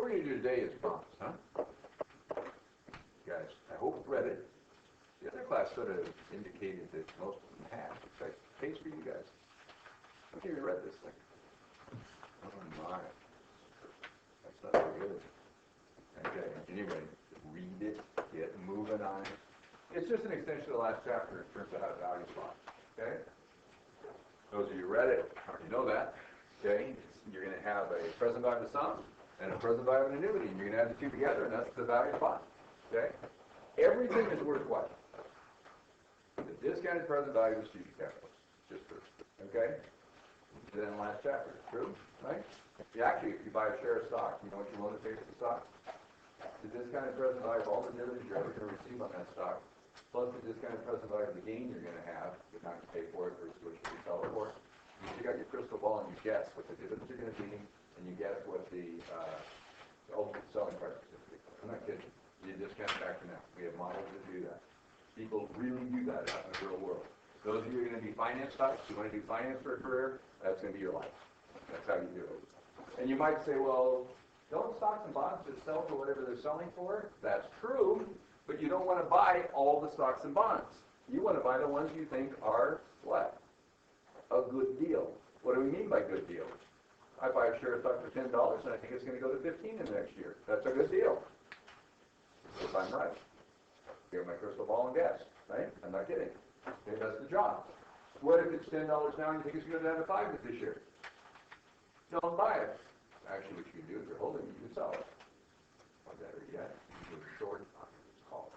we're going to do today is bonds, huh? Guys, I hope you read it. The other class sort of indicated that most of them had. In fact, pays for you guys. How many of you read this thing? Oh my. That's not very good. Okay, anyway, read it, get moving on it. It's just an extension of the last chapter in terms of how to value bonds. Okay? Those of you who read it already know that. Okay? You're going to have a present value of the sum and a present value of an annuity, and you're going to add the two together, and that's the value of the bond. Okay? Everything is worthwhile. The discounted present value of the student capital. Just true. Okay? Then last chapter. True? Right? Actually, if you buy a share of stock, you know what you want to pay for the stock? The discounted present value of all the dividends you're ever going to receive on that stock, plus the discounted present value of the gain you're going to have, the amount you pay for it versus what you can sell it for. You got your crystal ball and you guess what the dividends are going to be, and you guess what the ultimate selling price is going to be. I'm not kidding. You discount it back to now. We have models that do that. People really do that out in the real world. Those of you who are going to be finance types, you want to do finance for a career, that's going to be your life. That's how you do it. And you might say, well, don't stocks and bonds just sell for whatever they're selling for? That's true, but you don't want to buy all the stocks and bonds. You want to buy the ones you think are what? A good deal. What do we mean by good deal? I buy a share of stock for $10 and I think it's going to go to $15 in the next year. That's a good deal. If I'm right. Here's my crystal ball and guess, right? I'm not kidding. Okay, that's the job. What if it's $10 now and you think it's going to go down to $5 this year? Don't buy it. Actually, what you can do if you're holding it, you can sell it. Or better yet, you can short on it. It's called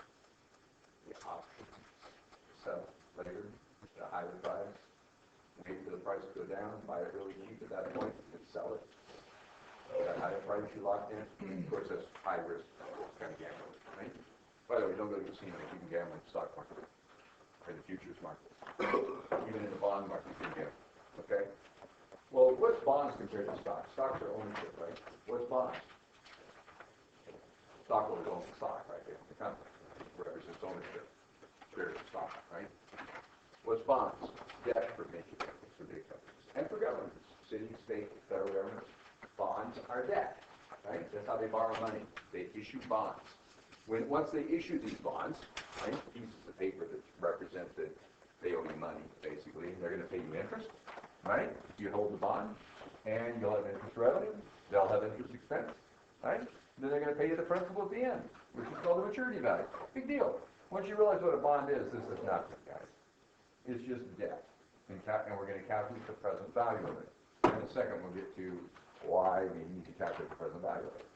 the option. Sell later at a higher price. Wait for the price to go down, buy it really cheap at that point, and sell it. That higher price you locked in. Of course, that's high risk. It's kind of gambling, right? By the way, don't go to the casino. You can gamble in the stock market or the futures market. Even in the bond market, you can gamble. Okay? Well, what's bonds compared to stocks? Stocks are ownership, right? What's bonds? Stockholders own the stock, right? They own the company. Represents ownership. Shares of stock, right? What's bonds? Debt for major companies, for big companies. And for governments. City, state, federal governments. Bonds are debt, right? That's how they borrow money. They issue bonds. Once they issue these bonds, right, pieces of paper that represent that they owe you money, basically, they're going to pay you interest. Right? You hold the bond, and you'll have interest revenue. They'll have interest expense, right? Then they're going to pay you the principal at the end, which is called the maturity value. Big deal. Once you realize what a bond is, this is nothing, guys. It's just debt, and we're going to calculate the present value of it. In a second, we'll get to why we need to calculate the present value of it.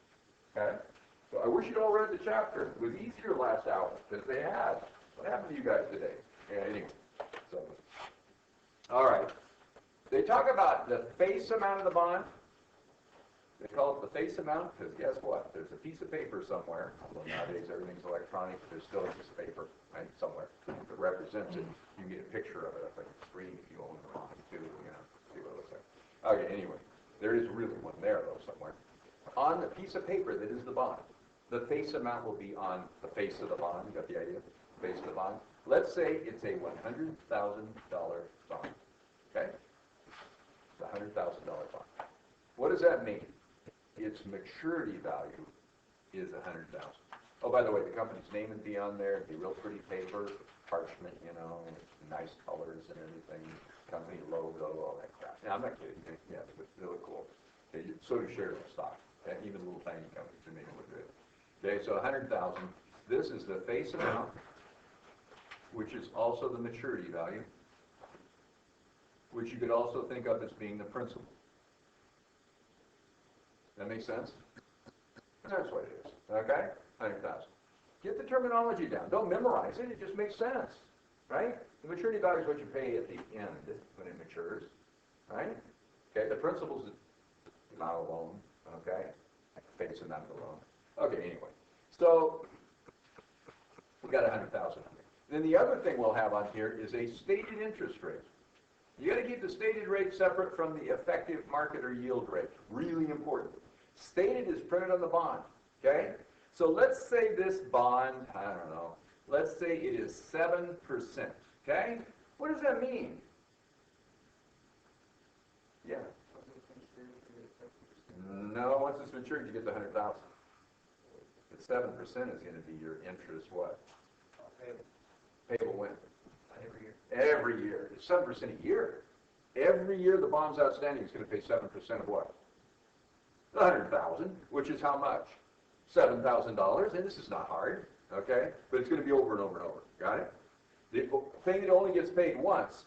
Okay? So I wish you'd all read the chapter. It was easier last hour because they had. What happened to you guys today? Yeah, anyway. So, all right. They talk about the face amount of the bond. They call it the face amount because guess what? There's a piece of paper somewhere. Although nowadays everything's electronic, but there's still a piece of paper, right, somewhere that represents it. You can get a picture of it up on the screen if you own the bond too. You know, see what it looks like. Okay, anyway, there is really one there though somewhere. On the piece of paper that is the bond, the face amount will be on the face of the bond. You got the idea? Face of the bond. Let's say it's a $100,000 bond. Okay. It's a $100,000 bond. What does that mean? Its maturity value is $100,000. Oh, by the way, the company's name would be on there. It'd be real pretty paper, parchment, you know, nice colors and everything. Company logo, all that crap. Now, I'm not kidding. Yeah, but they look cool. Okay, so do shares of stock. Okay, even little tiny companies can make them look good. Okay, so $100,000. This is the face amount, which is also the maturity value, which you could also think of as being the principal. That makes sense? That's what it is. Okay? 100,000. Get the terminology down. Don't memorize it. It just makes sense. Right? The maturity value is what you pay at the end when it matures. Right? Okay? The principal is the amount of loan. Okay? Face amount of the loan. Okay, anyway. So, we got 100,000 on there. Then the other thing we'll have on here is a stated interest rate. You got to keep the stated rate separate from the effective market or yield rate. Really important. Stated is printed on the bond. Okay? So let's say this bond, I don't know, let's say it is 7%. Okay? What does that mean? Yeah. No, once it's matured, you get the 100,000. The 7% is going to be your interest. What? Payable when? Every year. Every year. It's 7% a year. Every year the bond's outstanding is going to pay 7% of what? The 100,000, which is how much? $7,000. And this is not hard, okay? But it's going to be over and over and over. Got it? The thing that only gets paid once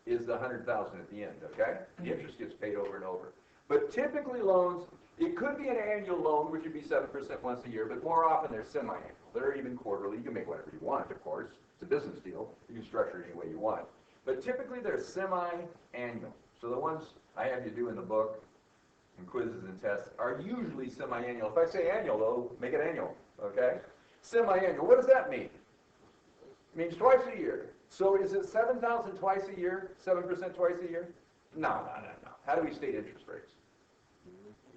is the 100,000 at the end, okay? The interest gets paid over and over. But typically loans, it could be an annual loan, which would be 7% once a year, but more often they're semi-annual. They're even quarterly. You can make whatever you want, of course. It's a business deal. You can structure it any way you want. But typically they're semi-annual. So the ones I have you do in the book, and quizzes and tests, are usually semi-annual. If I say annual, though, make it annual, okay? Semi-annual. What does that mean? It means twice a year. So is it 7,000 twice a year? 7% twice a year? No. How do we state interest rates?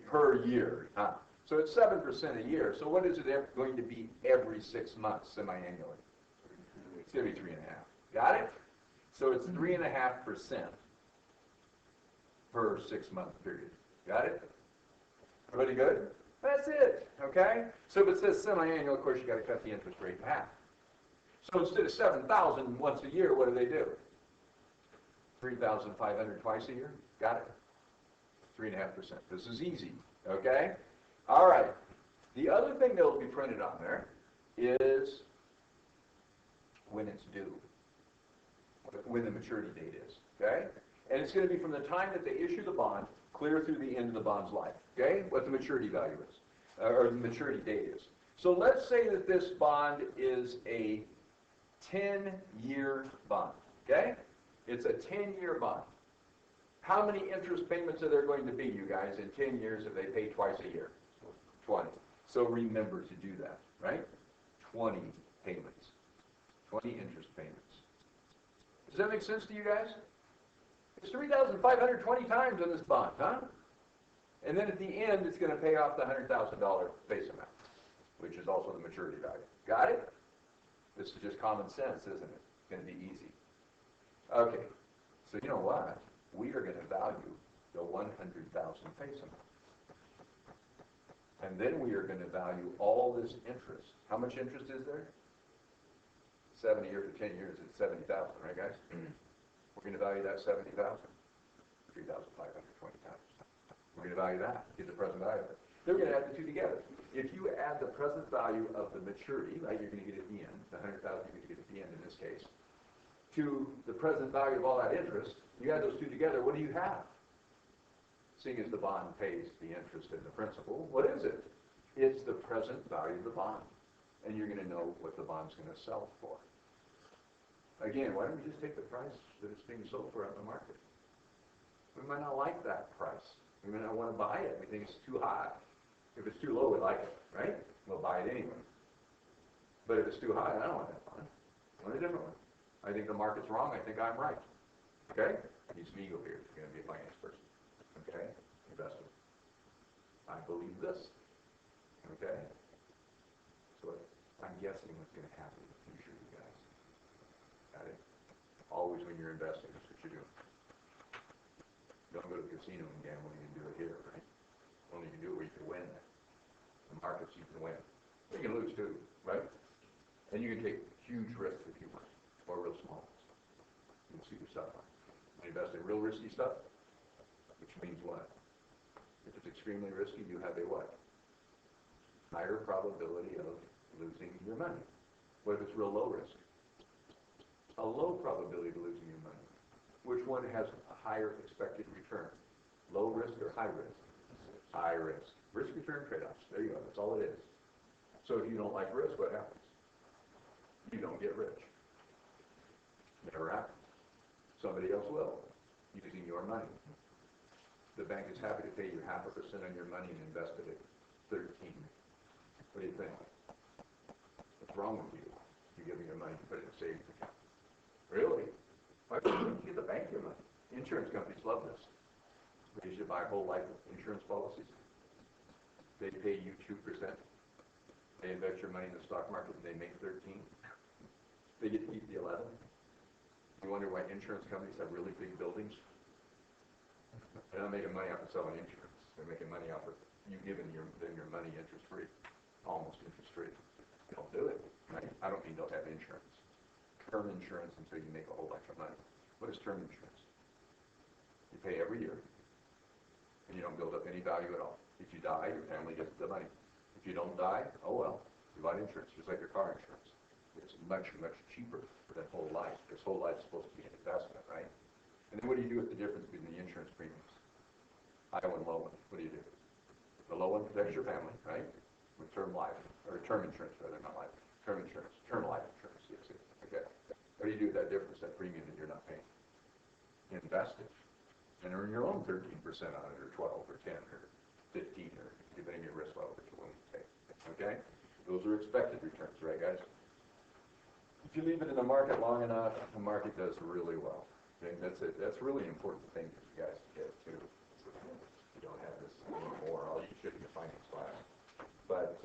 Per year. Huh? So it's 7% a year. So what is it going to be every 6 months, semi-annually? It's going to be 3.5. Got it? So it's 3.5% per 6-month period. Got it? Everybody good? That's it. Okay? So if it says semi-annual, of course, you got to cut the interest rate in half. So instead of 7,000 once a year, what do? 3,500 twice a year? Got it? 3.5%. This is easy. Okay? All right. The other thing that will be printed on there is when it's due, when the maturity date is. Okay? And it's going to be from the time that they issue the bond clear through the end of the bond's life. Okay? What the maturity value is, or the maturity date is. So let's say that this bond is a 10-year bond. Okay? It's a 10-year bond. How many interest payments are there going to be, you guys, in 10 years if they pay twice a year? 20. So remember to do that, right? 20 payments. 20 interest payments. Does that make sense to you guys? It's 3,520 times in this bond, huh? And then at the end, it's going to pay off the $100,000 face amount, which is also the maturity value. Got it? This is just common sense, isn't it? It's going to be easy. Okay, so you know what? We are going to value the 100,000 face amount. And then we are going to value all this interest. How much interest is there? 70 years for 10 years is 70,000, right, guys? We're going to value that 70,000. 3,520 times. We're going to value that. Get the present value of it. Then we're going to add the two together. If you add the present value of the maturity, right, you're going to get at the end, the 100,000 you're going to get at the end in this case, to the present value of all that interest, you add those two together, what do you have? Seeing as the bond pays the interest and the principal, what is it? It's the present value of the bond. And you're going to know what the bond's going to sell for. Again, why don't we just take the price that it's being sold for out in the market? We might not like that price. We may not want to buy it. We think it's too high. If it's too low, we like it, right? We'll buy it anyway. But if it's too high, I don't want that bond. I want a different one. I think the market's wrong. I think I'm right. Okay? He's me over here. He's going to be a finance person. Okay? Investor. I believe this. Okay? So I'm guessing what's going to happen in the future, you guys. Got it? Always when you're investing, that's what you're doing. Don't go to the casino and gamble. You can do it here, right? Only you can do it where you can win. The markets you can win. You can lose too, right? And you can take huge risks if you want, or real small ones. You can see yourself. You invest in real risky stuff, which means what? If it's extremely risky, you have a what? Higher probability of losing your money. What if it's real low risk? A low probability of losing your money. Which one has a higher expected return? Low risk or high risk? High risk. Risk-return trade-offs. There you go. That's all it is. So if you don't like risk, what happens? You don't get rich. Never happens. Somebody else will, using your money. The bank is happy to pay you 0.5% on your money and invest it at 13. What do you think? What's wrong with you? You're giving your money to put it in a savings account. Really? Why wouldn't you give the bank your money? Insurance companies love this. They should buy whole life insurance policies. They pay you 2%. They invest your money in the stock market and they make 13. They get to keep the 11. You wonder why insurance companies have really big buildings? They're not making money off of selling insurance. They're making money off of you giving money interest-free, almost interest-free. Don't do it, right? I don't mean don't have insurance. Term insurance until you make a whole bunch of money. What is term insurance? You pay every year, and you don't build up any value at all. If you die, your family gets the money. If you don't die, oh well, you bought insurance, just like your car insurance. It's much, much cheaper than whole life, because whole life is supposed to be an investment, right? And then what do you do with the difference between the insurance premiums? High one, low one. What do you do? The low one protects your family, right? With term life, or term insurance rather, not life. Term insurance, term life insurance, yes. Okay. What do you do with that difference, that premium that you're not paying? Invest it. And earn your own 13% on it, or 12, or 10, or 15, or depending on your risk level that you're willing to take. Okay? Those are expected returns, right, guys? If you leave it in the market long enough, the market does really well. Okay? That's a really important thing for you guys to get to. You don't have this anymore. All you should be a finance class. But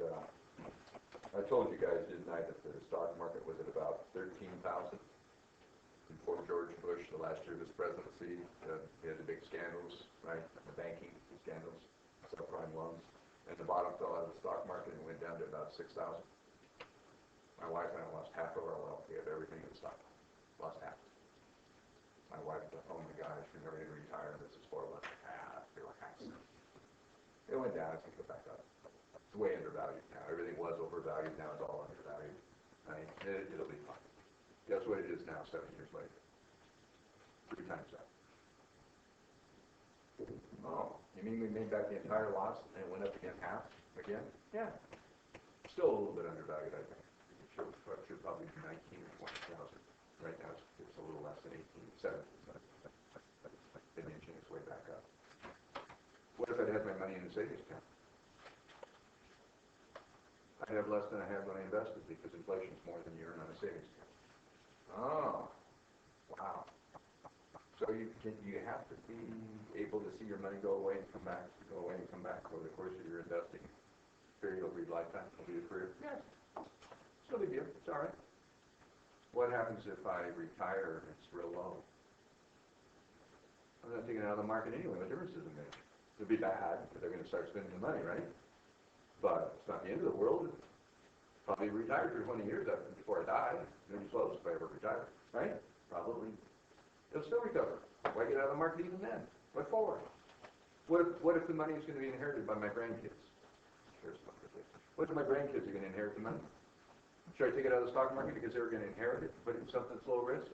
I told you guys, didn't I, that the stock market was at about 13,000 before George Bush, the last year of his presidency. He had the big scandals, right? The banking scandals, subprime loans. And the bottom fell out of the stock market and went down to about 6,000. My wife and I lost half of our wealth. We have everything in the stock. Lost half. My wife owned the guys who never even retired. This is 4 months. They were half. It went down. It's going to go back up. It's way undervalued now. Everything was overvalued. Now it's all undervalued. Right? It'll be fine. Guess what it is now, 7 years later? 3 times that. Oh, you mean we made back the entire loss and it went up again half again? Yeah. Still a little bit undervalued, I think. It should probably be 19 or 20,000. Right now it's a little less than 18, 7. Been inching its way back up. What if I'd had my money in a savings account? I'd have less than I had when I invested because inflation's more than you earn on a savings account. Oh, wow. So you have to be able to see your money go away and come back over the course of your investing period over your lifetime, over your career. Yes. It's no big deal. It's all right. What happens if I retire and it's real low? I'm not taking it out of the market anyway. What difference does it make? It'll be bad because they're going to start spending the money, right? But it's not the end of the world. Probably retired for 20 years before I die. Maybe close if I ever retire, right? Probably. It'll still recover. Why get out of the market even then? What for? What if the money is going to be inherited by my grandkids? What if my grandkids are going to inherit the money? Should I take it out of the stock market because they're going to inherit it, put it in something that's low risk?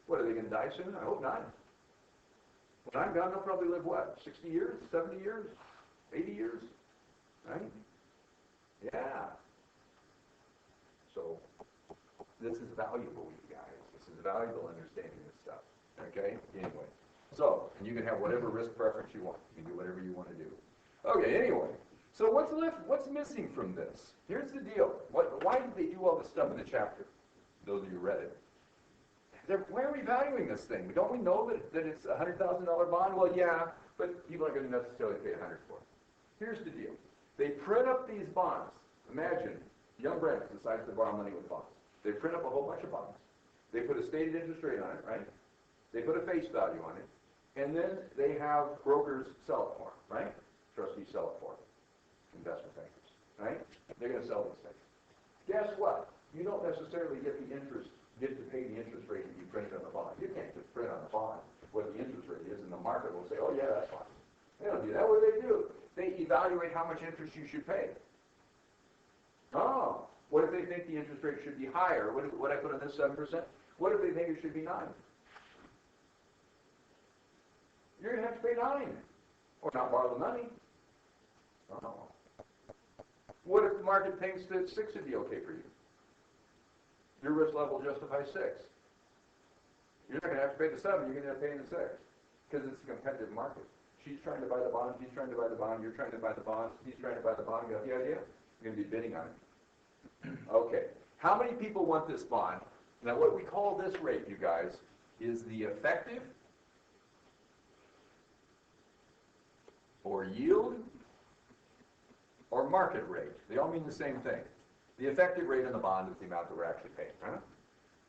What, are they going to die soon? I hope not. When I'm gone, they'll probably live what? 60 years? 70 years? 80 years? Right? Yeah. So, this is valuable, you guys. This is valuable understanding this stuff. Okay? Anyway. So, and you can have whatever risk preference you want. You can do whatever you want to do. Okay, anyway. So what's missing from this? Here's the deal. Why did they do all this stuff in the chapter? Those of you who read it. Why are we valuing this thing? Don't we know that it's a $100,000 bond? Well, yeah, but people aren't going to necessarily pay $100 for it. Here's the deal. They print up these bonds. Imagine, young Brent decides to borrow money with bonds. They print up a whole bunch of bonds. They put a stated interest rate on it, right? They put a face value on it. And then they have brokers sell it for them, right? Trustees sell it for them. Investment bankers, right? They're going to sell these things. Guess what? You don't necessarily get to pay the interest rate that you printed on the bond. You can't just print on the bond what the interest rate is, and the market will say, oh yeah, that's fine. They don't do that. What do they do? They evaluate how much interest you should pay. Oh, what if they think the interest rate should be higher? What I put on this 7%? What if they think it should be 9? You're going to have to pay 9, or not borrow the money. Oh. What if the market thinks that 6 would be okay for you? Your risk level justifies 6. You're not going to have to pay the 7, you're going to have to pay the 6. Because it's a competitive market. She's trying to buy the bond, he's trying to buy the bond, you're trying to buy the bond, he's trying to buy the bond. You got the idea? You're going to be bidding on it. Okay. How many people want this bond? Now what we call this rate, you guys, is the effective or yield or market rate. They all mean the same thing. The effective rate on the bond is the amount that we're actually paying, right?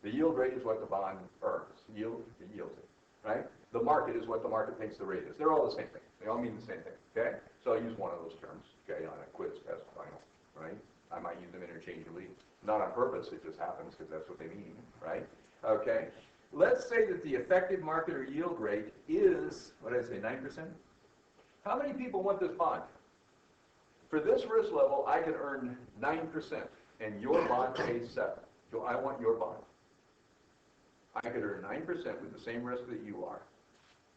The yield rate is what the bond earns. Yield, it yields it, right? The market is what the market thinks the rate is. They're all the same thing. They all mean the same thing, okay? So I'll use one of those terms, okay, on a quiz test Not on purpose, it just happens because that's what they mean, right? Okay. Let's say that the effective market or yield rate is, what did I say, 9%? How many people want this bond? For this risk level, I could earn 9%, and your bond pays 7%. So I want your bond. I could earn 9% with the same risk that you are,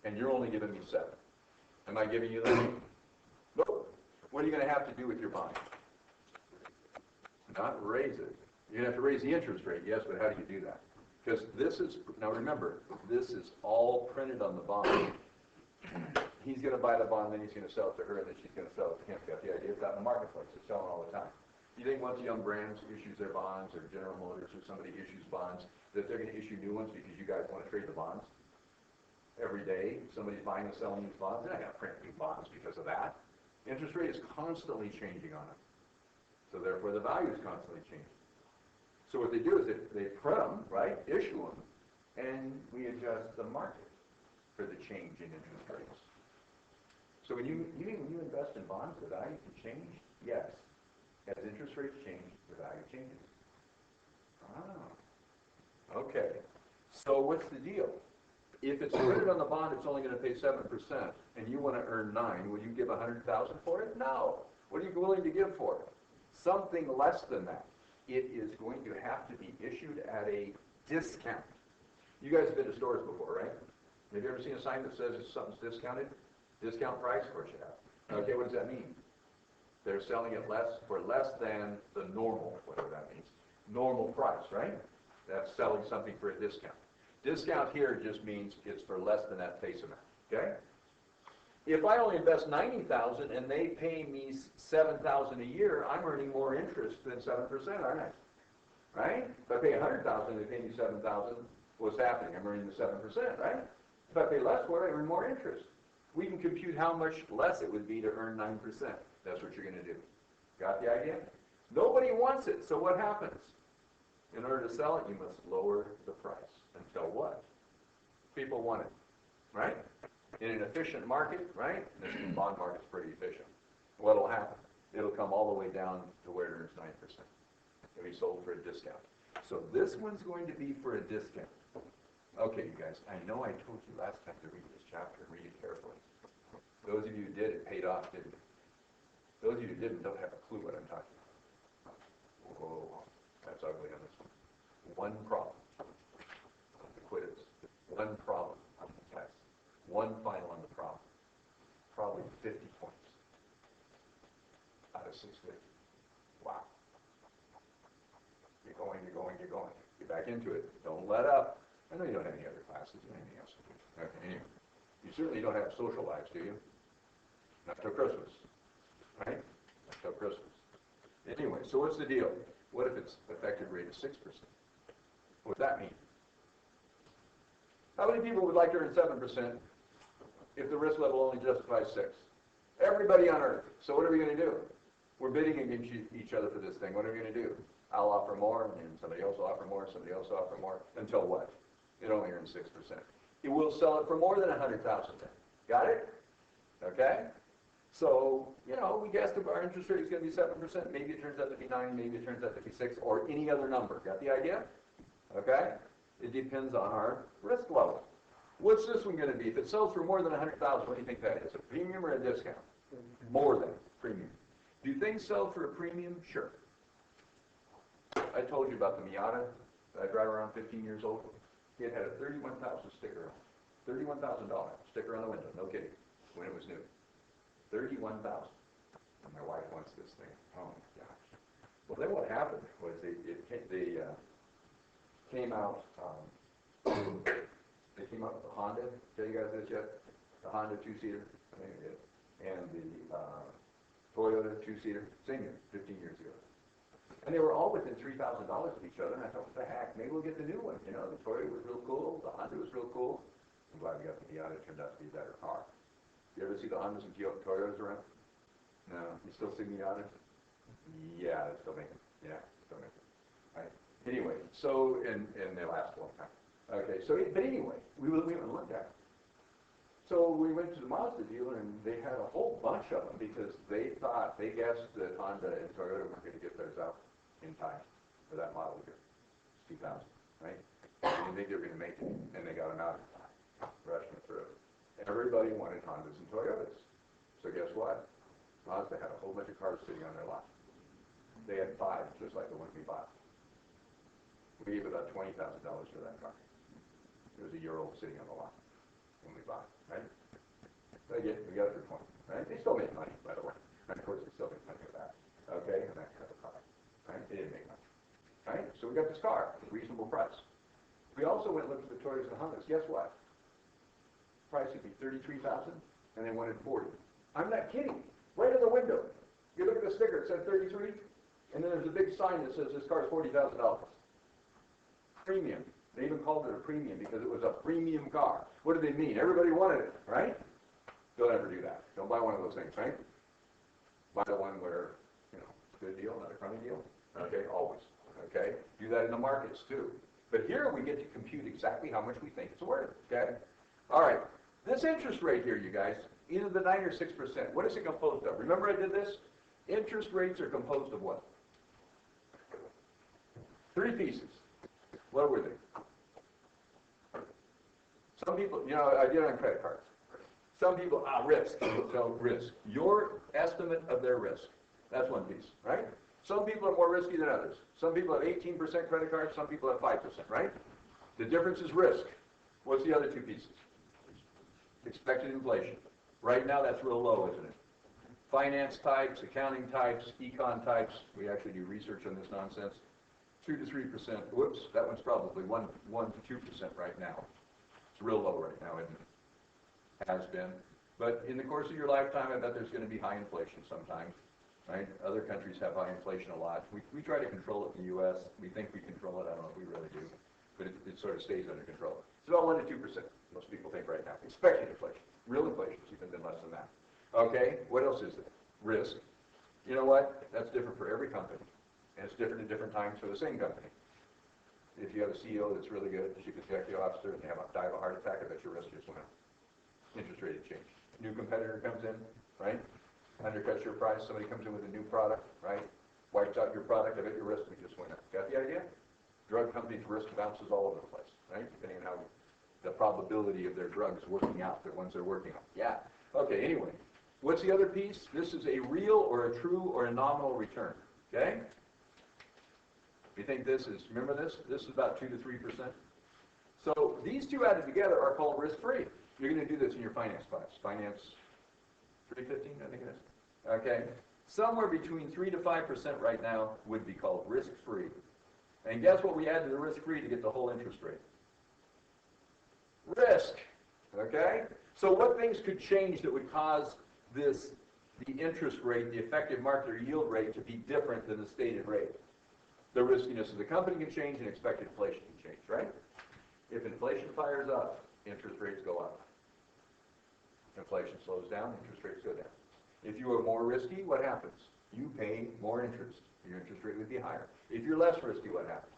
and you're only giving me 7%. Am I giving you that? Nope. What are you going to have to do with your bond? Not raise it. You're going to have to raise the interest rate, yes, but how do you do that? Because this is, now remember, this is all printed on the bond. He's going to buy the bond, then he's going to sell it to her, and then she's going to sell it to him. Got the idea? It's out in the marketplace. It's selling all the time. You think once Young Brands issues their bonds, or General Motors, or somebody issues bonds, that they're going to issue new ones because you guys want to trade the bonds? Every day, somebody's buying and selling these bonds. They're not going to print new bonds because of that. Interest rate is constantly changing on them. So therefore, the value is constantly changing. So what they do is they print them, right, issue them, and we adjust the market for the change in interest rates. So when you invest in bonds, the value can change? Yes. As interest rates change, the value changes. Ah. Okay. So what's the deal? If it's printed on the bond, it's only going to pay 7%, and you want to earn 9%, will you give $100,000 for it? No. What are you willing to give for it? Something less than that. It is going to have to be issued at a discount. You guys have been to stores before, right? Have you ever seen a sign that says something's discounted? Discount price? Of course you have. Okay, what does that mean? They're selling it for less than the normal, whatever that means. Normal price, right? That's selling something for a discount. Discount here just means it's for less than that face amount, okay? If I only invest $90,000 and they pay me $7,000 a year, I'm earning more interest than 7%, aren't I? Right? If I pay $100,000 and they pay me $7,000, what's happening? I'm earning the 7%, right? If I pay less for it, I earn more interest. We can compute how much less it would be to earn 9%. That's what you're going to do. Got the idea? Nobody wants it, so what happens? In order to sell it, you must lower the price. Until what? People want it, right? In an efficient market, right? This bond market's pretty efficient. What'll happen? It'll come all the way down to where it earns 9%. It'll be sold for a discount. So this one's going to be for a discount. Okay, you guys, I know I told you last time to read this chapter. Read it carefully. Those of you who did, it paid off, didn't it? Those of you who didn't don't have a clue what I'm talking about. Whoa, that's ugly on this one. One problem. The quiz. One problem on the test. One final on the problem. Probably 50 points out of 650. Wow. You're going, you're going, you're going. Get back into it. Don't let up. I know you don't have any other classes or anything else. Okay, anyway. You certainly don't have social lives, do you? Not till Christmas. Right? Not till Christmas. Anyway, so what's the deal? What if its effective rate is 6%? What does that mean? How many people would like to earn 7% if the risk level only justifies 6%? Everybody on earth. So what are we going to do? We're bidding against each other for this thing. What are we going to do? I'll offer more, and somebody else will offer more, somebody else will offer more, until what? It only earns 6%. It will sell it for more than $100,000 then. Got it? Okay? So, you know, we guessed if our interest rate is going to be 7%. Maybe it turns out to be 9%, maybe it turns out to be 6%, or any other number. Got the idea? Okay? It depends on our risk level. What's this one going to be? If it sells for more than $100,000, what do you think that is? A premium or a discount? More than premium. Do things sell for a premium? Sure. I told you about the Miata that I drive around 15 years old. It had a $31,000 sticker on it. $31,000 sticker on the window. No kidding. When it was new. $31,000. And my wife wants this thing. Oh my gosh. Well, then what happened was they came out. They came out with the Honda. Tell you guys this yet? The Honda two-seater. I think it did. And the Toyota two-seater. Same year, 15 years ago. And they were all within $3,000 of each other. And I thought, what the heck? Maybe we'll get the new one. You know, the Toyota was real cool. The Honda was real cool. I'm glad we got the Miata. It turned out to be a better car. You ever see the Hondas and Toyotas around? No. You still see Miatas? Yeah, they still make them. Yeah, still make them. Right. Anyway, so, and they last a long time. Okay, so, but anyway, we went and looked at it. So we went to the Mazda dealer, and they had a whole bunch of them because they guessed that Honda and Toyota were going to get theirs out in time. for that model year. It's 2000, right? They didn't think they were going to make it, and they got them out rushing through. Everybody wanted Hondas and Toyotas. So guess what? Mazda had a whole bunch of cars sitting on their lot. They had 5, just like the one we bought. We gave about $20,000 for that car. It was a year old sitting on the lot when we bought it, right? So we got it for 20, right? They still made money, by the way. And of course, they still made money with that. Okay, and that kind of car, right? They didn't make money, right? So we got this car at a reasonable price. We also went and looked at the Toyotas and Hondas. Guess what? Price would be $33,000, and they wanted 40. I'm not kidding. Right in the window. You look at the sticker, it said 33, and then there's a big sign that says this car is $40,000. Premium. They even called it a premium because it was a premium car. What do they mean? Everybody wanted it, right? Don't ever do that. Don't buy one of those things, right? Buy the one where, you know, it's a good deal, not a crummy deal. Okay, always. Okay? Do that in the markets too. But here we get to compute exactly how much we think it's worth. Okay? All right. This interest rate here, you guys, either the 9 or 6%. What is it composed of? Remember I did this? Interest rates are composed of what? 3 pieces. What were they? Some people, you know, I did it on credit cards. Some people, risk. So risk. Your estimate of their risk. That's one piece, right? Some people are more risky than others. Some people have 18% credit cards, some people have 5%, right? The difference is risk. What's the other 2 pieces? Expected inflation. Right now that's real low, isn't it? Finance types, accounting types, econ types, we actually do research on this nonsense. 2 to 3%. Whoops, that one's probably 1 to 2% right now. It's real low right now, isn't it? Has been. But in the course of your lifetime, I bet there's going to be high inflation sometimes, right? Other countries have high inflation a lot. We try to control it in the U.S. We think we control it. I don't know if we really do. But it sort of stays under control. It's about 1 to 2%, most people think right now. Expected inflation. Real inflation has even been less than that. Okay, what else is there? Risk. You know what? That's different for every company. And it's different at different times for the same company. If you have a CEO that's really good, chief executive officer, and they die of a heart attack, I bet your risk just went up. Interest rate change. New competitor comes in, right? Undercuts your price. Somebody comes in with a new product, right? Wipes out your product. I bet your risk just went up. Got the idea? Drug companies' risk bounces all over the place, right? Depending on how the probability of their drugs working out, the ones they're working on. Yeah. Okay, anyway. What's the other piece? This is a real or a true or a nominal return. Okay? You think this is, remember this? This is about 2 to 3%. So these two added together are called risk-free. You're going to do this in your finance class. Finance 315, I think it is. Okay. Somewhere between 3 to 5% right now would be called risk-free. And guess what we add to the risk-free to get the whole interest rate? Risk. Okay? So what things could change that would cause the interest rate, the effective market or yield rate, to be different than the stated rate? The riskiness of the company can change and expected inflation can change, right? If inflation fires up, interest rates go up. Inflation slows down, interest rates go down. If you are more risky, what happens? You pay more interest. Your interest rate would be higher. If you're less risky, what happens?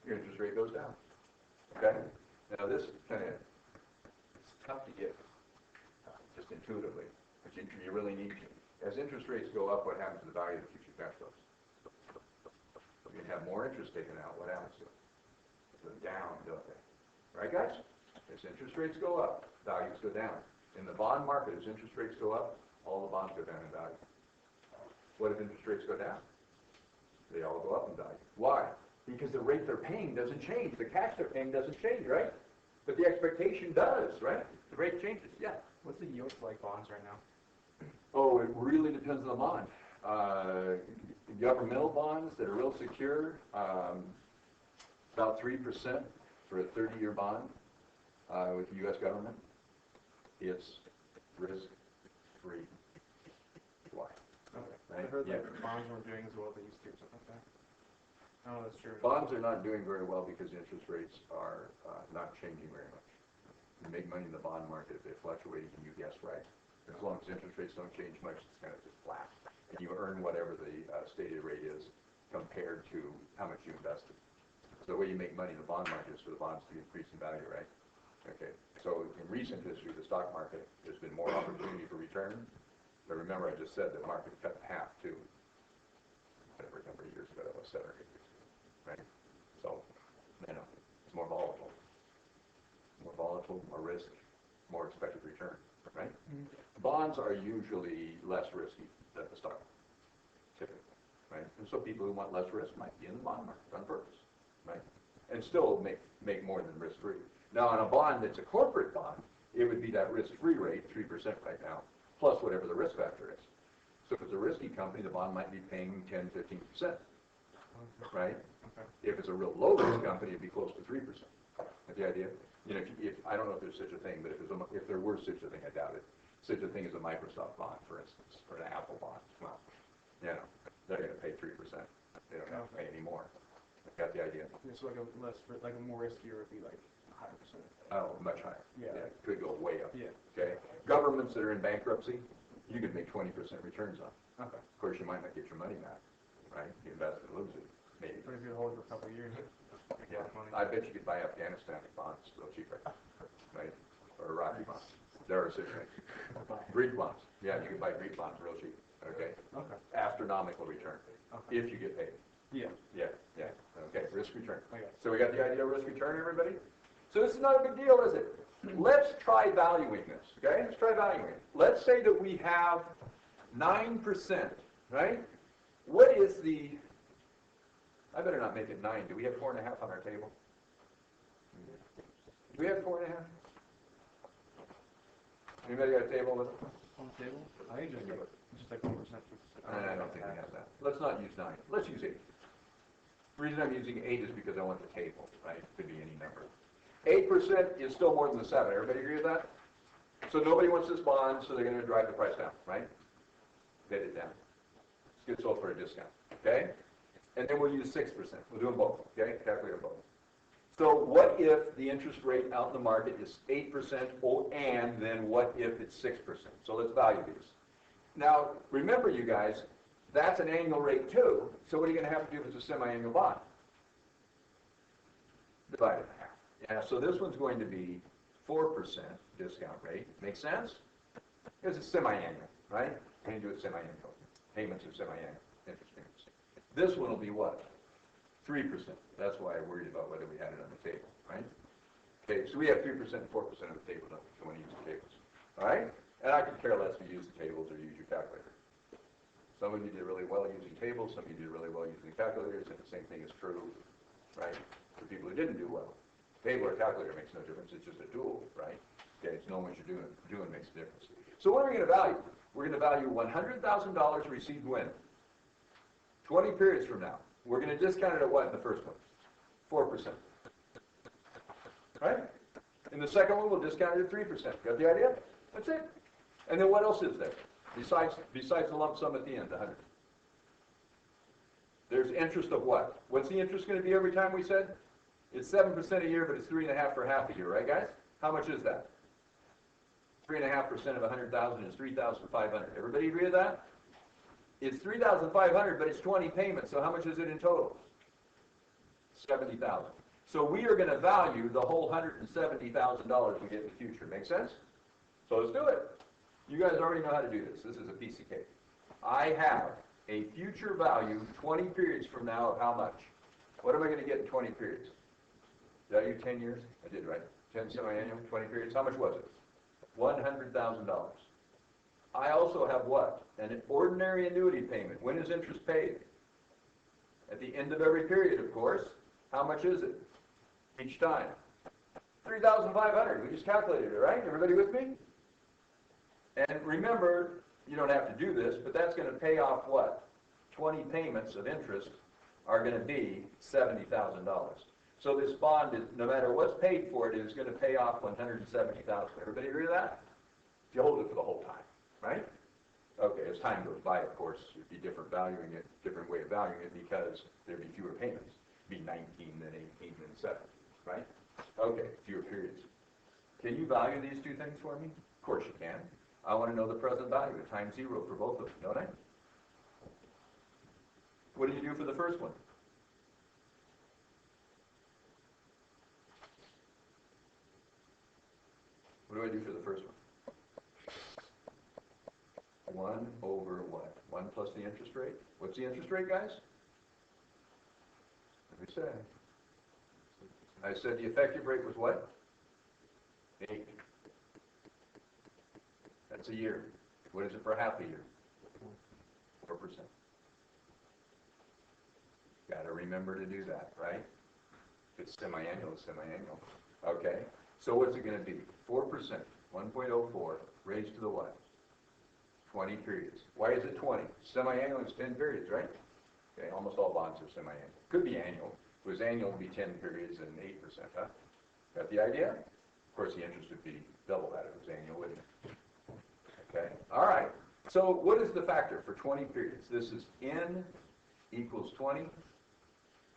Your interest rate goes down. Okay? Now this kind of, it's tough to get just intuitively, but you really need to. As interest rates go up, what happens to the value of the future cash flows? You have more interest taken out, what happens to it? It goes down, don't they? Right, guys? As interest rates go up, values go down. In the bond market, as interest rates go up, all the bonds go down in value. What if interest rates go down? They all go up in value. Why? Because the rate they're paying doesn't change. The cash they're paying doesn't change, right? But the expectation does, right? The rate changes. Yeah. What's the yield like bonds right now? Oh, it really depends on the bond. Governmental bonds that are real secure, about 3% for a 30-year bond with the U.S. government. It's risk-free. Why? Okay. Right? I heard that bonds weren't doing as well as they used to, or something like that. Oh, that's true. Bonds are not doing very well because interest rates are not changing very much. You make money in the bond market if they're fluctuating, and you guess right. As long as interest rates don't change much, it's kind of just flat. And you earn whatever the stated rate is compared to how much you invested. So the way you make money in the bond market is for the bonds to increase in value, right? Okay. So in recent history, the stock market, there's been more opportunity for return. But remember, I just said the market cut in half too. Whatever number of years ago, that was 7 or 8 years ago. Bonds are usually less risky than the stock, typically, right? And so people who want less risk might be in the bond market on purpose, right? And still make more than risk-free. Now, on a bond that's a corporate bond, it would be that risk-free rate, 3% right now, plus whatever the risk factor is. So if it's a risky company, the bond might be paying 10, 15%, right? Okay. If it's a real low-risk company, it'd be close to 3%. Get the idea? You know, if I don't know if there's such a thing, but if there were such a thing, I doubt it. Such a thing as a Microsoft bond, for instance, or an Apple bond. Well, you know, they're going to pay 3%. They don't have to pay any more. Got the idea? It's like a more riskier would be like a higher percentage. Oh, much higher. Yeah. Could go way up. Yeah. Okay. Governments that are in bankruptcy, you could make 20% returns on. Okay. Of course, you might not get your money back, right? You invest and lose it, maybe. But if you hold it for a couple of years, Yeah. I bet you could buy Afghanistan bonds real cheaper, right? Or Iraqi bonds. There are such things. Greek bonds. Yeah, you can buy Greek bonds real cheap. Okay. Okay. Astronomical return Okay. if you get paid. Yeah. Yeah. Yeah. Okay. Risk return. Okay. So we got the idea of risk return, everybody? So this is not a big deal, is it? Let's try valuing this. Okay. Let's try valuing it. Let's say that we have 9%, right? What is the? I better not make it 9. Do we have 4.5 on our table? Do we have 4.5? Anybody got a table with them? On the table? I think just like 1%. I don't think we have that. Let's not use 9. Let's use 8. The reason I'm using 8 is because I want the table, right? It could be any number. 8% is still more than the 7. Everybody agree with that? So nobody wants this bond, so they're going to drive the price down, right? Bid it down. Let's get sold for a discount, okay? And then we'll use 6%. We'll do them both, okay? Calculate them both. So what if the interest rate out in the market is 8%, and then what if it's 6%? So let's value these. Now, remember, you guys, that's an annual rate too, so what are you going to have to do if it's a semi-annual bond? Divide it in half. Yeah, so this one's going to be 4% discount rate. Make sense? Because it's semi-annual, right? We're going to do it semi-annual. Payments are semi-annual, interest payments. This one will be what? 3%. That's why I worried about whether we had it on the table, right? Okay, so we have 3% and 4% on the table, don't we? So we want to use the tables. All right? And I could care less if you use the tables or use your calculator. Some of you did really well using tables, some of you did really well using calculators, and the same thing is true, right, for people who didn't do well. Table or calculator makes no difference, it's just a tool, right? Okay, it's knowing what you're doing makes a difference. So what are we going to value? We're going to value $100,000 received when? 20 periods from now. We're going to discount it at what in the first one? 4%. Right? In the second one, we'll discount it at 3%. Got the idea? That's it. And then what else is there? Besides the lump sum at the end, 100. There's interest of what? What's the interest going to be every time we said? It's 7% a year, but it's 3.5% for half a year, right, guys? How much is that? 3.5% of 100,000 is 3,500. Everybody agree with that? It's 3,500, but it's 20 payments. So how much is it in total? 70,000. So we are going to value the whole $170,000 we get in the future. Make sense? So let's do it. You guys already know how to do this. This is a piece of cake. I have a future value 20 periods from now of how much? What am I going to get in 20 periods? Did I use 10 years? I did, right? 10 semi-annual, 20 periods. How much was it? $100,000. I also have what? An ordinary annuity payment. When is interest paid? At the end of every period, of course. How much is it? Each time. 3,500. We just calculated it, right? Everybody with me? And remember, you don't have to do this, but that's going to pay off what? 20 payments of interest are going to be $70,000. So this bond, is, no matter what's paid for it, is going to pay off $170,000. Everybody agree with that? If you hold it for the whole time, right? Okay, as time goes by, of course, it'd be different valuing it, different way of valuing it because there'd be fewer payments. It'd be 19, then 18, then 7, right? Okay, fewer periods. Can you value these two things for me? Of course you can. I want to know the present value at time 0 for both of them, don't I? What do you do for the first one? What do I do for the first one? 1 over what? 1 plus the interest rate? What's the interest rate, guys? Let me say. I said the effective rate was what? 8. That's a year. What is it for half a year? 4%. Got to remember to do that, right? If it's semi-annual, it's semi-annual. Okay? So what's it going to be? 4%, 1.04, raised to the what? 20 periods. Why is it 20? Semi-annual is 10 periods, right? Okay, almost all bonds are semi-annual. Could be annual. If it was annual, it would be 10 periods and 8%, huh? Got the idea? Of course, the interest would be double that if it was annual, wouldn't it? Okay, all right. So what is the factor for 20 periods? This is N equals 20,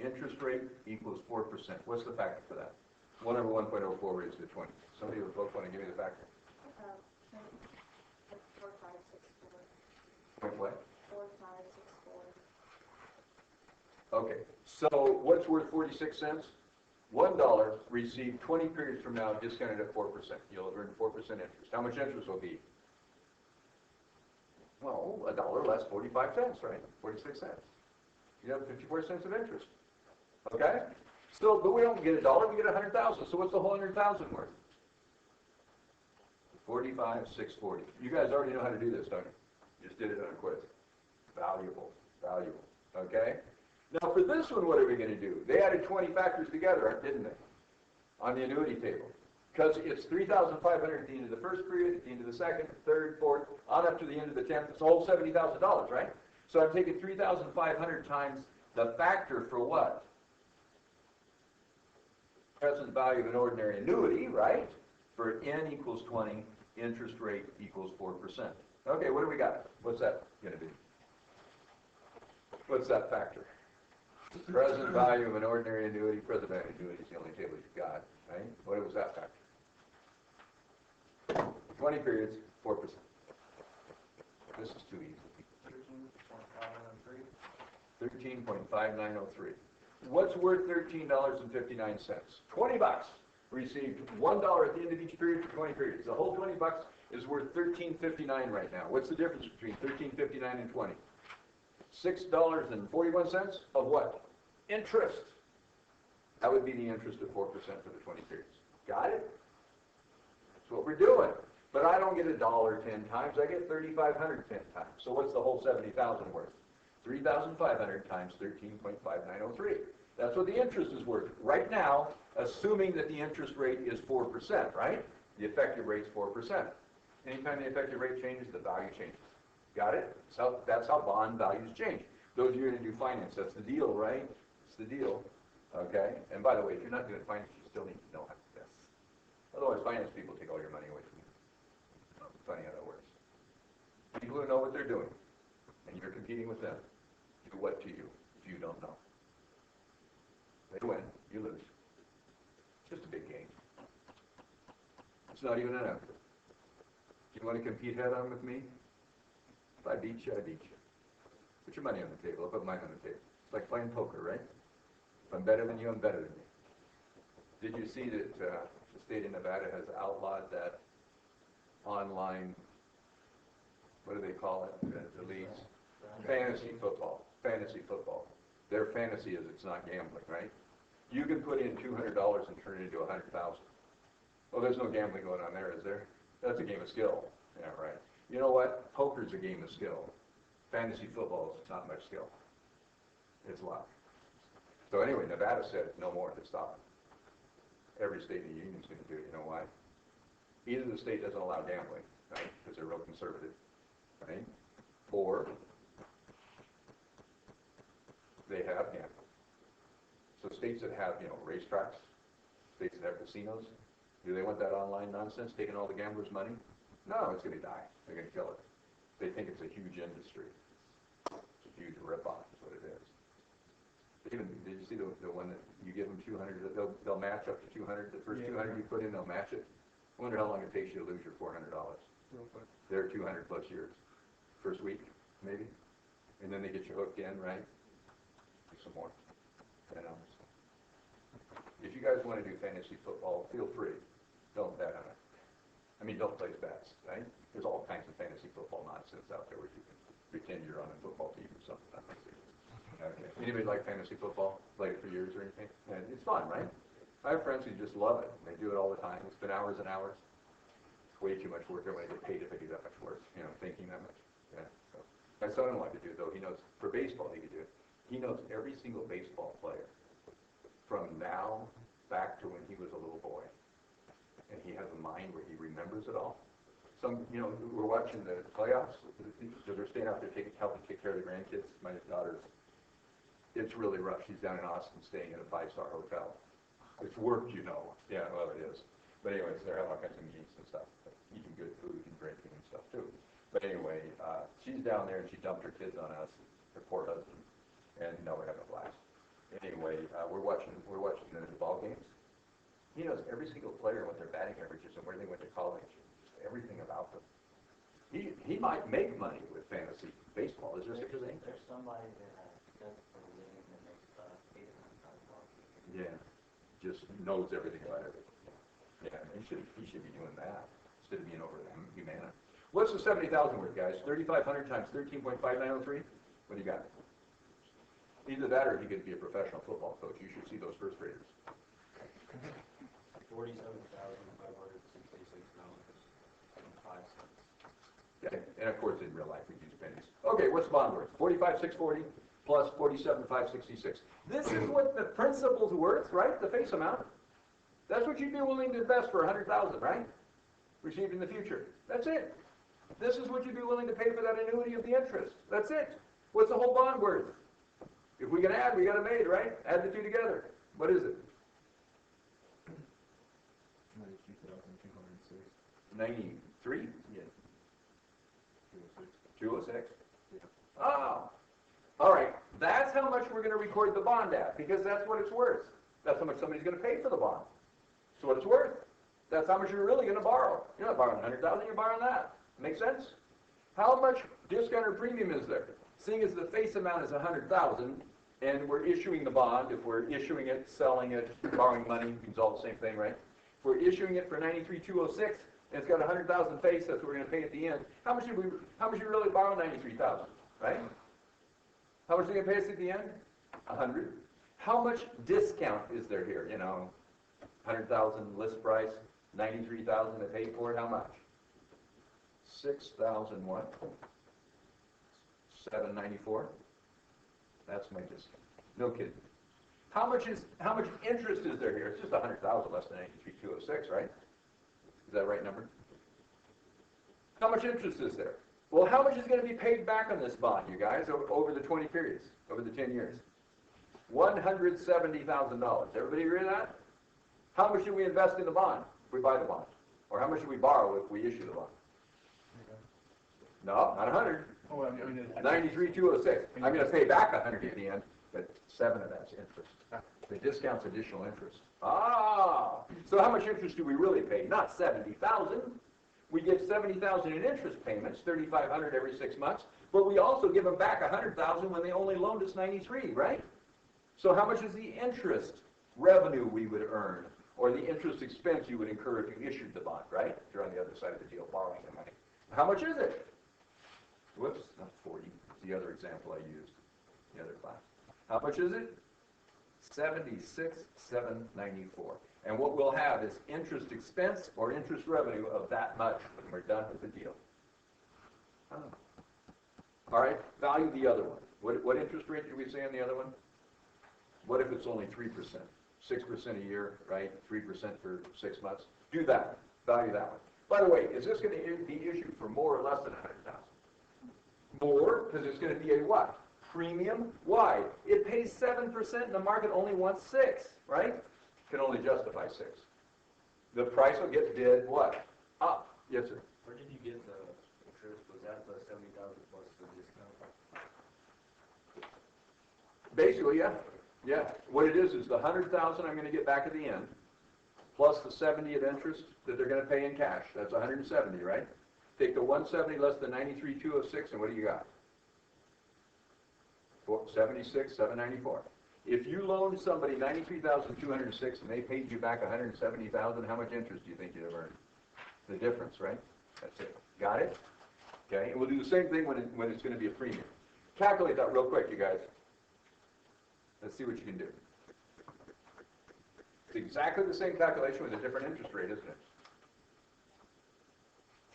interest rate equals 4%. What's the factor for that? 1 over 1.04 raised to 20. Somebody with both want to give me the factor? 4564. Point what? 4564. Okay, so what's worth 46 cents? $1 received 20 periods from now discounted at 4%. You'll earn 4% interest. How much interest will be? Well, $1 less 45 cents, right? 46 cents. You have 54 cents of interest. Okay? So, but we don't get $1, we get 100,000. So what's the whole 100,000 worth? 45,640. You guys already know how to do this, don't you? Just did it on a quiz. Valuable, valuable. Okay? Now for this one, what are we going to do? They added 20 factors together, didn't they? On the annuity table. Because it's 3,500 at the end of the first period, at the end of the second, third, fourth, on up to the end of the 10th. It's a whole $70,000, right? So I'm taking 3,500 times the factor for what? Present value of an ordinary annuity, right? For N equals 20, interest rate equals 4%. Okay, what do we got? What's that going to be? What's that factor? Present value of an ordinary annuity. Present value of annuity is the only table you've got, right? What was that factor? 20 periods, 4%. This is too easy. 13.5903. What's worth $13.59? 20 bucks. Received $1 at the end of each period for 20 periods. The whole 20 bucks is worth $13.59 right now. What's the difference between $13.59 and 20? $6.41 of what? Interest. That would be the interest of 4% for the 20 periods. Got it? That's what we're doing. But I don't get $1 10 times. I get 3,500 10 times. So what's the whole 70,000 worth? 3,500 times 13.5903. That's what the interest is worth right now, assuming that the interest rate is 4%, right? The effective rate's 4%. Anytime the effective rate changes, the value changes. Got it? So that's how bond values change. Those of you going to do finance, that's the deal, right? It's the deal. Okay? And by the way, if you're not doing finance, you still need to know how to do this. Otherwise, finance people take all your money away from you. Funny how that works. People who know what they're doing, and you're competing with them, do what to you if you don't know? They win, you lose. It's just a big game. It's not even an effort. You want to compete head-on with me? If I beat you, I beat you. Put your money on the table. I'll put mine on the table. It's like playing poker, right? If I'm better than you, I'm better than you. Did you see that the state of Nevada has outlawed that online, what do they call it, the leagues? Fantasy football. Fantasy football. Their fantasy is it's not gambling, right? You can put in $200 and turn it into $100,000. Well, there's no gambling going on there, is there? That's a game of skill. Yeah, right. You know what? Poker's a game of skill. Fantasy football is not much skill. It's luck. So anyway, Nevada said no more. They stopped. Every state in the union's going to do it. You know why? Either the state doesn't allow gambling, right? Because they're real conservative, right? Or they have gambling. So states that have, racetracks, states that have casinos, do they want that online nonsense taking all the gamblers' money? No, it's going to die. They're going to kill it. They think it's a huge industry. It's a huge ripoff is what it is. Even, did you see the one that you give them 200, they'll match up to 200, the first 200 you put in, they'll match it? I wonder how long it takes you to lose your $400. They're 200 plus years. First week, maybe? And then they get you hooked in, right? Do some more. If you guys want to do fantasy football, feel free. Don't bet on it. I mean, don't place bets, right? There's all kinds of fantasy football nonsense out there where you can pretend you're on a football team or something. Okay. Anybody like fantasy football? Played it for years or anything? And it's fun, right? I have friends who just love it. They do it all the time. It's been hours and hours. way too much work. I want to get paid if I do that much work, thinking that much. Yeah. So my son-in-law could do it, though. He knows, for baseball, he could do it. He knows every single baseball player from now back to when he was a little boy. And he has a mind where he remembers it all. We're watching the playoffs because we're staying out there helping take care of the grandkids. My daughter's, it's really rough. She's down in Austin staying in a 5-star hotel. It's work, Yeah, well, it is. But anyways, they're having all kinds of meetings and stuff, eating good food and drinking and stuff too. But anyway, she's down there and she dumped her kids on us, her poor husband, and we're having a blast. Anyway, we're watching the ball games. He knows every single player, what their batting averages and where they went to college, everything about them. He might make money with fantasy baseball. Is there such a thing? There's somebody that does it for a living that makes $800,000. Yeah, just knows everything about everything. Yeah, he should be doing that instead of being over the humana. What's the 70,000 worth, guys? 3,500 times 13.5903. What do you got? Either that or he could be a professional football coach. You should see those first graders. $47,566.05. Okay, and of course in real life we use pennies. Okay, what's the bond worth? 45,640 plus 47,566. This is what the principal's worth, right? The face amount. That's what you'd be willing to invest for 100,000, right? Received in the future. That's it. This is what you'd be willing to pay for that annuity of the interest. That's it. What's the whole bond worth? If we can add, we got it made, right? Add the two together. What is it? 93? Yeah. 206. Yeah. Oh, all right. That's how much we're going to record the bond at, because that's what it's worth. That's how much somebody's going to pay for the bond. That's what it's worth. That's how much you're really going to borrow. You're not borrowing 100,000. You're borrowing that. Make sense? How much discount or premium is there? Seeing as the face amount is 100,000, and we're issuing the bond. If we're issuing it, selling it, borrowing money, it's all the same thing, right? If we're issuing it for 93,206. And it's got 100,000 face, that's what we're going to pay at the end. How much you really borrow? 93,000, right? How much are they going to pay us at the end? 100. How much discount is there here? 100,000 list price, 93,000 to pay for it. How much? 6,000 what? 794. That's my discount. No kidding. How much interest is there here? It's just 100,000 less than 93,206, right? Is that the right number? How much interest is there? Well, how much is going to be paid back on this bond, you guys, over the 20 periods, over the 10 years? $170,000. Everybody agree with that? How much should we invest in the bond if we buy the bond? Or how much should we borrow if we issue the bond? No, not 100. Oh, I mean, 93,206. I'm going to pay back 100 at the end, but 7 of that's interest. The discount's additional interest. Ah, so how much interest do we really pay? Not 70,000. We give 70,000 in interest payments, 3,500 every 6 months, but we also give them back 100,000 when they only loaned us 93, right? So how much is the interest revenue we would earn, or the interest expense you would incur if you issued the bond, right? If you're on the other side of the deal borrowing the money. How much is it? Whoops, not 40. It's the other example I used, the other class. How much is it? 76,794. And what we'll have is interest expense or interest revenue of that much when we're done with the deal. Oh. All right, value the other one. What interest rate did we say on the other one? What if it's only 3%? 6% a year, right? 3% for 6 months. Do that. Value that one. By the way, is this going to be issued for more or less than 100,000? More, because it's going to be a what? Premium. Why? It pays 7% and the market only wants 6, right? Can only justify 6. The price will get bid what? Up. Yes, sir. Where did you get the interest? Was that the 70,000 plus the discount? Basically, yeah. Yeah. What it is the 100,000 I'm going to get back at the end, plus the 70 of interest that they're going to pay in cash. That's 170, right? Take the 170 less than 93,206, and what do you got? 76,794. If you loaned somebody 93,206 and they paid you back 170,000, how much interest do you think you'd have earned? The difference, right? That's it. Got it? Okay. And we'll do the same thing when it's going to be a premium. Calculate that real quick, you guys. Let's see what you can do. It's exactly the same calculation with a different interest rate, isn't it?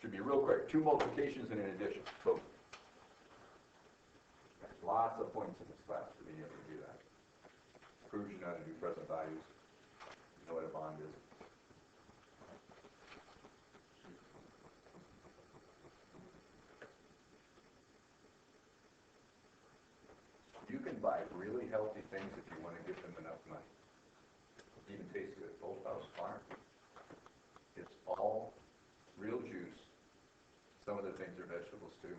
Should be real quick. 2 multiplications and an addition. Boom. There's lots of points in this class to being able to do that. Proves you know how to do present values. You know what a bond is. You can buy really healthy things if you want to give them enough money. Even tastes good. Old House Farm. It's all real juice. Some of the things are vegetables too.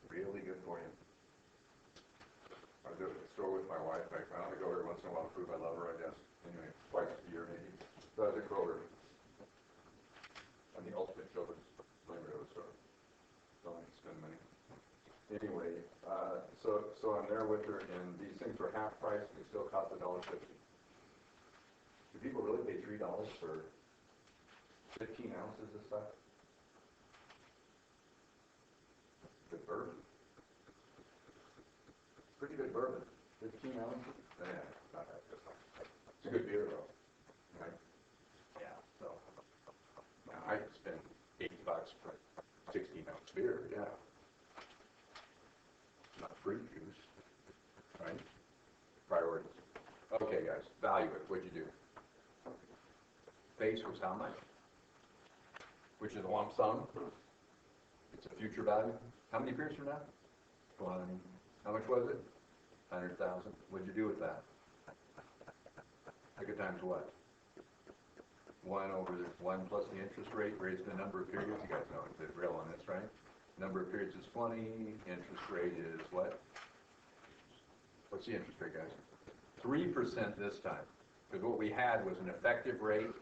Really good for you. I was at the store with my wife. I only go every once in a while to prove I love her, I guess. Anyway, twice a year maybe. So I was at Kroger. I'm the ultimate children's flavor of the store. Don't like to spend money. Anyway, so I'm there with her, and these things were half price, and they still cost $1.50. Do people really pay $3 for 15 ounces of stuff? Good bourbon. Pretty good bourbon. 15 ounces? Yeah, not that good. It's a good beer, though. Right? Yeah, so. Now, I could spend $8 for a 16-ounce beer, yeah. Not fruit juice, right? Priorities. Okay, guys, value it. What'd you do? Base was how much? Which is a lump sum. It's a future value. How many periods from now? 20. How much was it? 100,000. What'd you do with that? Take it times what? 1 over 1 plus the interest rate raised the number of periods. You guys know it's real on this, right? Number of periods is 20. Interest rate is what? What's the interest rate, guys? 3% this time. Because what we had was an effective rate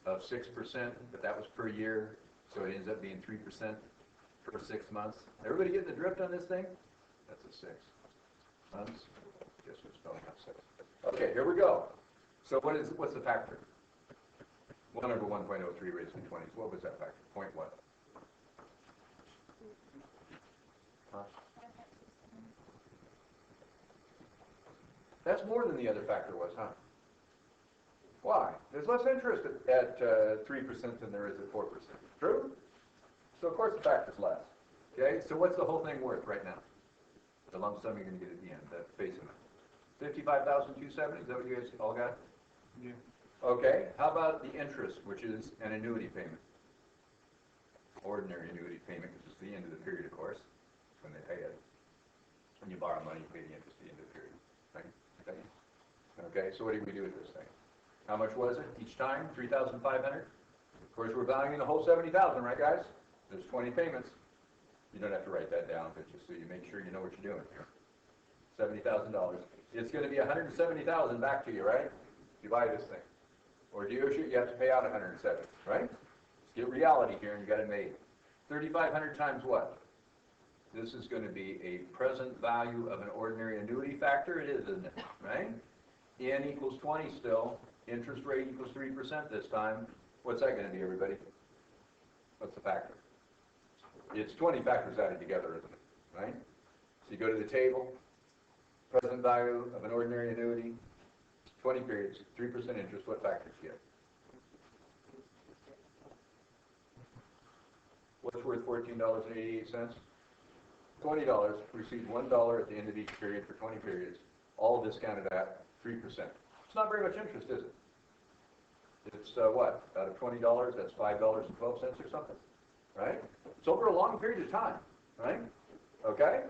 of 6%, but that was per year, so it ends up being 3% for 6 months. Everybody getting the drift on this thing? That's a 6 months. Guess we're spelling out 6. Okay, here we go. So what's the factor? 1 over 1.03 raised to 20. So what was that factor? Point what? Huh? That's more than the other factor was, huh? Why? There's less interest at 3% than there is at 4%. True? So of course the factor's less. Okay, so what's the whole thing worth right now? The lump sum you're going to get at the end, that face amount. $55,270, is that what you guys all got? Yeah. Okay, how about the interest, which is an annuity payment? Ordinary annuity payment, which is the end of the period, of course, when they pay it. When you borrow money, you pay the interest at the end of the period. Right? Okay, so what do we do with this thing? How much was it each time? $3,500? Of course, we're valuing the whole $70,000, right, guys? There's 20 payments. You don't have to write that down, but just so you make sure you know what you're doing here. $70,000. It's going to be $170,000 back to you, right? If you buy this thing. Or dealership, you have to pay out $170,000, right? Let's get reality here, and you got it made. 3,500 times what? This is going to be a present value of an ordinary annuity factor. It is, isn't it? Right? N equals 20 still. Interest rate equals 3% this time. What's that going to be, everybody? What's the factor? It's 20 factors added together, isn't it? Right? So you go to the table. Present value of an ordinary annuity. 20 periods, 3% interest. What factors do you get? What's worth $14.88? $20 receives $1 at the end of each period for 20 periods, all discounted at 3%. It's not very much interest, is it? It's what? Out of $20, that's $5.12 or something, right? It's over a long period of time, right? Okay?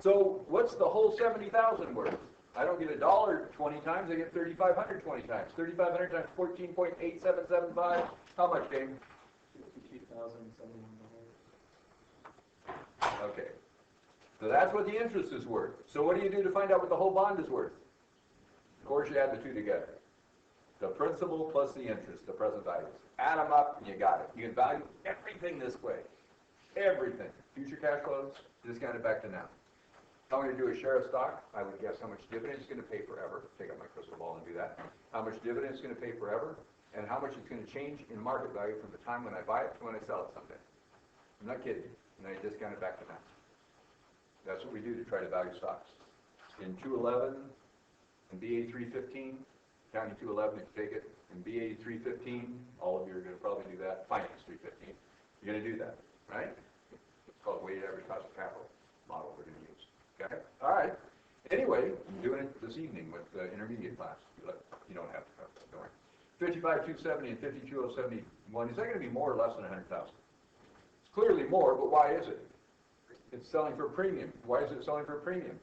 So what's the whole $70,000 worth? I don't get $1 20 times, I get $3,500 20 times. 3,500 times 14.8775. How much, Dave? $52,071. Okay. So that's what the interest is worth. So what do you do to find out what the whole bond is worth? Of course, you add the two together. The principal plus the interest, the present values. Add them up, and you got it. You can value everything this way. Everything. Future cash flows, discounted back to now. If I'm going to do a share of stock, I would guess how much dividend it's going to pay forever. Take out my crystal ball and do that. How much dividend it's going to pay forever, and how much it's going to change in market value from the time when I buy it to when I sell it someday. I'm not kidding. And then I discount it back to now. That's what we do to try to value stocks. In 211 and BA 315, County 211, if you take it, and BA 315, all of you are going to probably do that. Finance 315, you're going to do that, right? It's called weighted average cost of capital model we're going to use. Okay? All right. Anyway, I'm doing it this evening with the intermediate class. You don't have to come, don't worry. 55,270 and 52,071, is that going to be more or less than 100,000? It's clearly more, but why is it? It's selling for a premium. Why is it selling for a premium?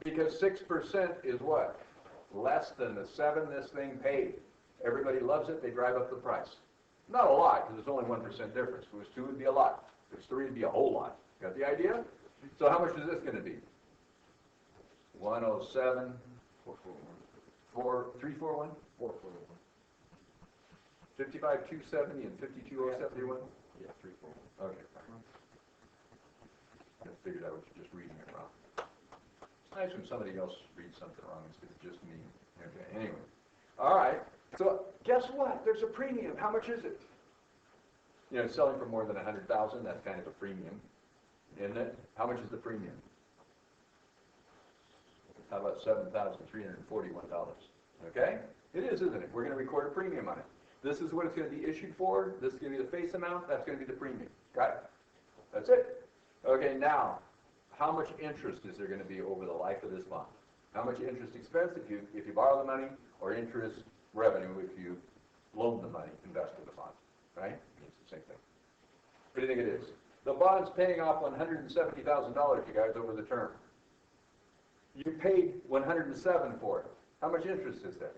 Because 6% is what? Less than the 7 this thing paid. Everybody loves it, they drive up the price. Not a lot, because it's only 1% difference. If it was 2, it'd be a lot. If it was 3, it'd be a whole lot. Got the idea? So how much is this going to be? 107, 341? 55,270 and 52,071? Yeah, 3, 4. Okay. I figured I was just reading it wrong. It's nice when somebody else reads something wrong instead of just me. Okay, anyway. All right. So guess what? There's a premium. How much is it? You know, selling for more than 100,000, that's kind of a premium, isn't it? How much is the premium? How about $7,341? Okay? It is, isn't it? We're going to record a premium on it. This is what it's going to be issued for. This is going to be the face amount. That's going to be the premium. Got it? That's it. Okay, now, how much interest is there going to be over the life of this bond? How much interest expense if you borrow the money, or interest revenue if you loan the money, invest in the bond, right? It's the same thing. What do you think it is? The bond's paying off $170,000, you guys, over the term. You paid 107 for it. How much interest is there?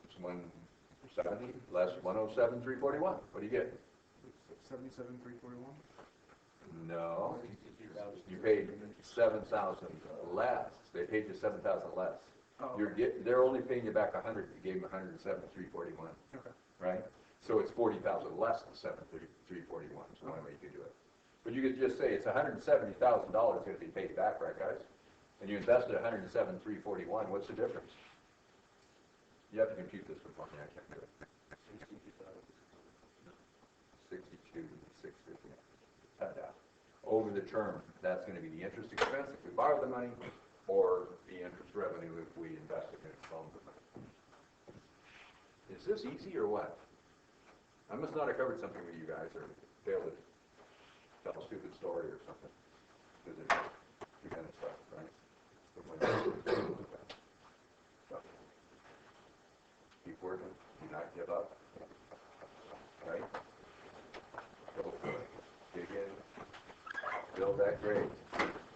It's 170 less 107,341. What do you get? 77,341. No, you paid 7,000 less. They paid you 7,000 less. Oh, They're only paying you back 100. You gave them 107,341. Okay. Right? So it's 40,000 less than 7,341. So one way you could do it. But you could just say it's $170,000 going to be paid back, right, guys? And you invested 107,341. What's the difference? You have to compute this before me. I can't do it. 62,650. Over the term, that's going to be the interest expense if we borrow the money, or the interest revenue if we invest it in loan the money. Is this easy or what? I must not have covered something with you guys, or failed to tell a stupid story or something. Because it's the kind of stuff, right? So, keep working. Do not give up. Right? Go for it. Dig in. Build that grade.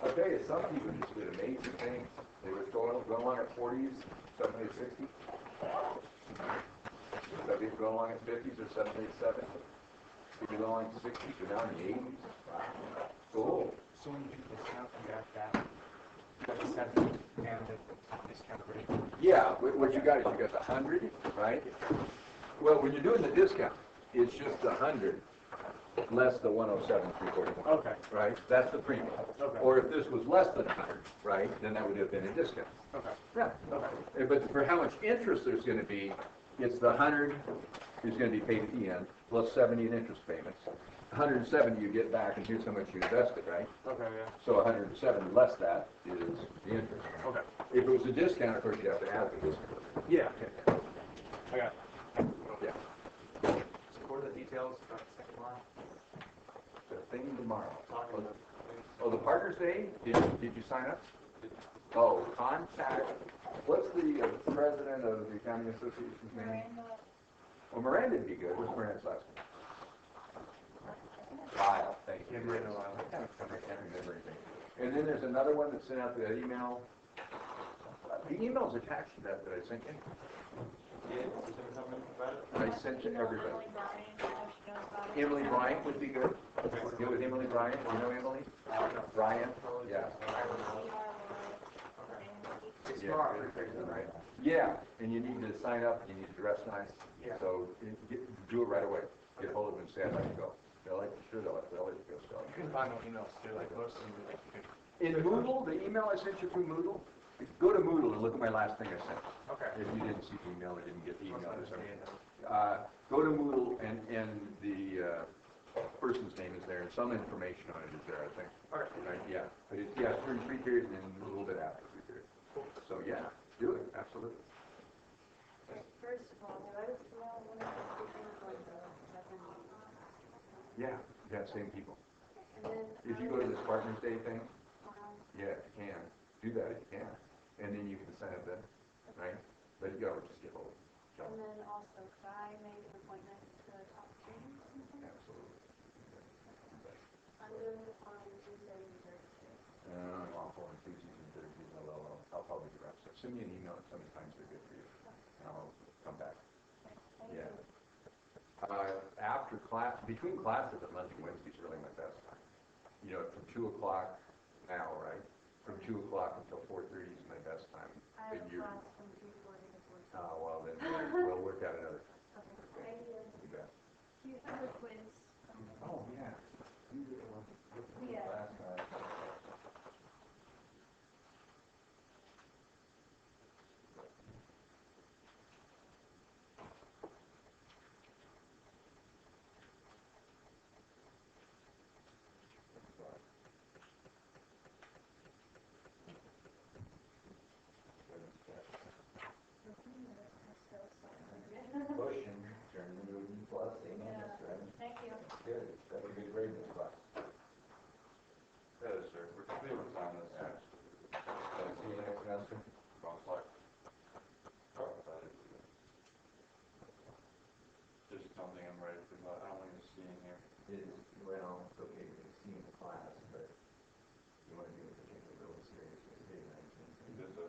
I'll tell you, some people just did amazing things. They were going along at 40s, suddenly at 60. Some people going along at 50s or suddenly at 70. People going along at 60s or down in the 80s. Wow. Cool. So when you do this now, you have that, you have the 70 and the discount rate. Yeah, what you got is you got the 100, right? Well, when you're doing the discount, it's just the 100 less the 107,341. Okay. Right? That's the premium. Okay. Or if this was less than 100, right, then that would have been a discount. Okay. Yeah. Okay. But for how much interest there's going to be, it's the 100 is going to be paid at the end, plus 70 in interest payments. 170 you get back, and here's how much you invested, right? Okay, yeah. So 170 less that is the interest. Okay. If it was a discount, of course, you'd have to add the discount. Yeah. I got it. Yeah. So what are the details about the second line? The thing tomorrow. Talking about. Oh, the Partners Day? Did you sign up? Oh, contact. What's the president of the County Association's name? Miranda. Well, Miranda would be good. What's Miranda's last name? Lyle. Thank you. Yeah, Miranda Lyle. I can't remember anything. And then there's another one that sent out the email. The email's attached to that I sent you. Yeah, is there something about it? I sent to everybody. Emily Bryant, I know she knows about it. Emily Bryant would be good. Get with Emily Bryant. You know Emily? Bryant? Yeah. It's Yeah. smart. Right. Yeah, and you need to sign up, and you need to dress nice. Yeah. So do it right away. Get hold of them and say, I'd like to go. They'll let you, sure they'll let you go. So. You can find my emails too, like most of them. In Moodle, the email I sent you through Moodle, go to Moodle and look at my last thing I sent. Okay. If you didn't see the email or didn't get the email or something. Go to Moodle and the person's name is there and some information on it is there, I think. Okay. Right, yeah. But it's, during free period and then a little bit after free period. So yeah. Do it, absolutely. First of all, do I just know when I'm speaking or going to second? Yeah, same people. And then. If you go to this Partners Day thing, um, yeah, if you can, do that if you can. And then you can send it then, right? But you gotta just get hold of it. And then also, could I make an appointment to talk to you or something? Absolutely. I'm doing it on Tuesdays and Thursdays. Awful on Tuesdays and Thursdays, I'll probably get around. So send me an email and tell me times they're good for you. And I'll come back. Thank Yeah. you. After class, between classes at Monday, Wednesday is really my best time. You know, from 2 o'clock now, right? From 2 o'clock until 4:30 is my best time. I have a class from 2:40 to 4:30. Oh, well, then we'll work out another time. Okay, thank you. You bet. Do you have a quiz? Oh, yeah. You did one. Yeah. Last night. Push and turn into a B plus, amen, that's right. Thank you. Good, that's a good grade in this class. That is, sir. We're completely with time this Yeah. See you next semester. Wrong slide. Oh, that is just something I'm ready for, but I don't want to see in here. It is, well, it's okay to see in the class, but you want to do it particularly really serious with the Just a,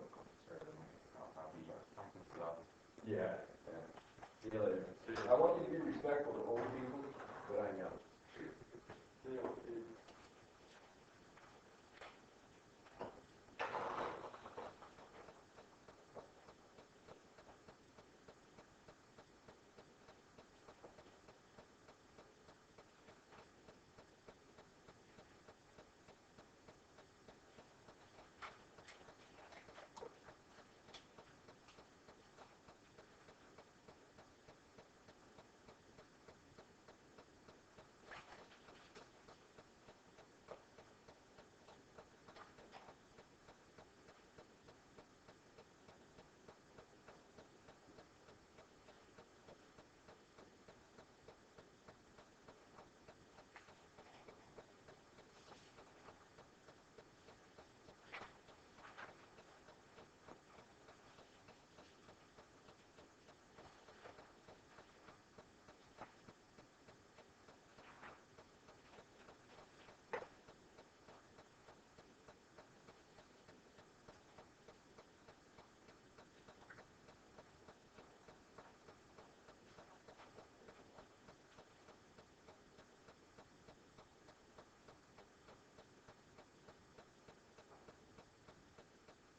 no concern. I'll be, Yeah.